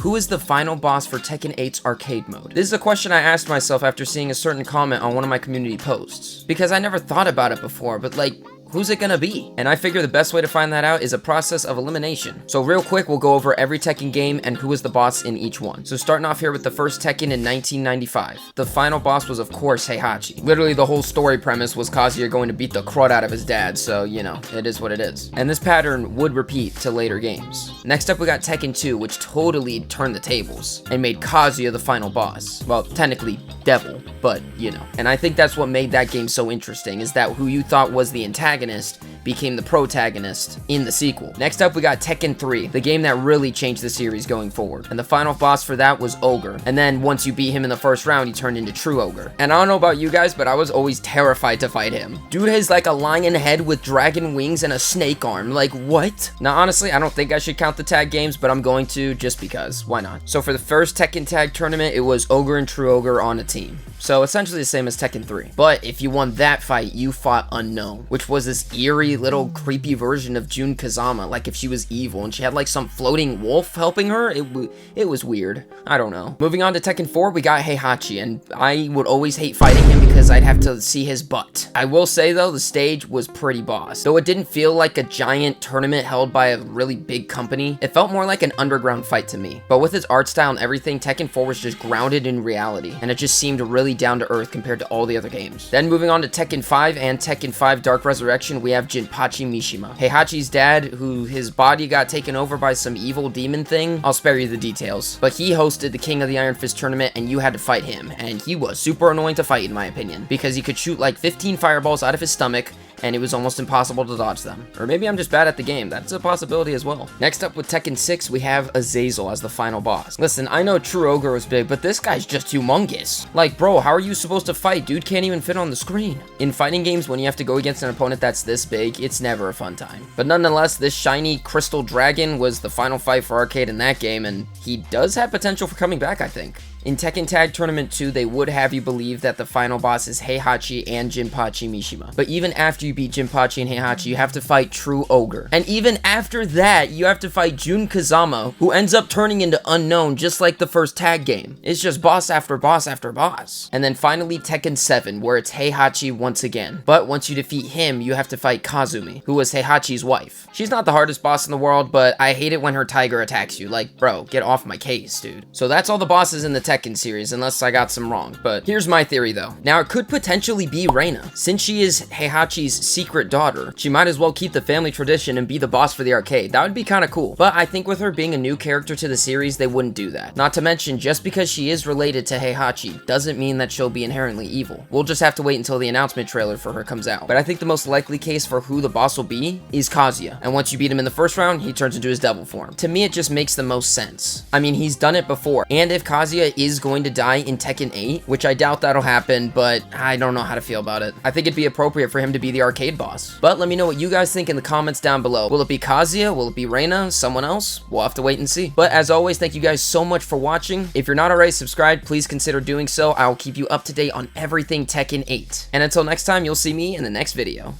Who is the final boss for Tekken 8's arcade mode? This is a question I asked myself after seeing a certain comment on one of my community posts, because I never thought about it before, but like, who's it gonna be? And I figure the best way to find that out is a process of elimination. So real quick, we'll go over every Tekken game and who was the boss in each one. So starting off here with the first Tekken in 1995. The final boss was, of course, Heihachi. Literally, the whole story premise was Kazuya going to beat the crud out of his dad, so, you know, it is what it is. And this pattern would repeat to later games. Next up, we got Tekken 2, which totally turned the tables and made Kazuya the final boss. Well, technically, devil, but, you know. And I think that's what made that game so interesting, is that who you thought was the antagonist became the protagonist in the sequel. Next up, we got Tekken 3, the game that really changed the series going forward. And the final boss for that was Ogre. And then once you beat him in the first round, he turned into True Ogre. And I don't know about you guys, but I was always terrified to fight him. Dude has like a lion head with dragon wings and a snake arm. Like, what? Now, honestly, I don't think I should count the tag games, but I'm going to just because. Why not? So for the first Tekken tag tournament, it was Ogre and True Ogre on a team. So essentially the same as Tekken 3. But if you won that fight, you fought Unknown, which was this eerie little creepy version of Jun Kazama, like if she was evil and she had like some floating wolf helping her. It was weird. I don't know. Moving on to Tekken 4, we got Heihachi, and I would always hate fighting him because I'd have to see his butt. I will say though, the stage was pretty boss. Though it didn't feel like a giant tournament held by a really big company, it felt more like an underground fight to me. But with its art style and everything, Tekken 4 was just grounded in reality, and it just seemed really down to earth compared to all the other games. Then moving on to Tekken 5 and Tekken 5 Dark Resurrection, we have Jinpachi Mishima, Heihachi's dad, who his body got taken over by some evil demon thing. I'll spare you the details, but he hosted the King of the Iron Fist tournament and you had to fight him, and he was super annoying to fight in my opinion, because he could shoot like 15 fireballs out of his stomach and it was almost impossible to dodge them. Or maybe I'm just bad at the game. That's a possibility as well. Next up with Tekken 6, we have Azazel as the final boss. Listen, I know True Ogre was big, but this guy's just humongous. Like, bro, how are you supposed to fight? Dude can't even fit on the screen. In fighting games, when you have to go against an opponent that's this big, it's never a fun time. But nonetheless, this shiny crystal dragon was the final fight for arcade in that game, and he does have potential for coming back, I think. In Tekken Tag Tournament 2, they would have you believe that the final boss is Heihachi and Jinpachi Mishima. But even after you beat Jinpachi and Heihachi, you have to fight True Ogre. And even after that, you have to fight Jun Kazama, who ends up turning into Unknown just like the first tag game. It's just boss after boss after boss. And then finally Tekken 7, where it's Heihachi once again. But once you defeat him, you have to fight Kazumi, who was Heihachi's wife. She's not the hardest boss in the world, but I hate it when her tiger attacks you. Like, bro, get off my case, dude. So that's all the bosses in the Tekken series, unless I got some wrong. But here's my theory though. Now it could potentially be Reina. Since she is Heihachi's secret daughter, she might as well keep the family tradition and be the boss for the arcade. That would be kind of cool. But I think with her being a new character to the series, they wouldn't do that. Not to mention, just because she is related to Heihachi doesn't mean that she'll be inherently evil. We'll just have to wait until the announcement trailer for her comes out. But I think the most likely case for who the boss will be is Kazuya. And once you beat him in the first round, he turns into his devil form. To me, it just makes the most sense. I mean, he's done it before. And if Kazuya is going to die in Tekken 8, which I doubt that'll happen, but I don't know how to feel about it. I think it'd be appropriate for him to be the arcade boss. But let me know what you guys think in the comments down below. Will it be Kazuya? Will it be Reina? Someone else? We'll have to wait and see. But as always, thank you guys so much for watching. If you're not already subscribed, please consider doing so. I will keep you up to date on everything Tekken 8. And until next time, you'll see me in the next video.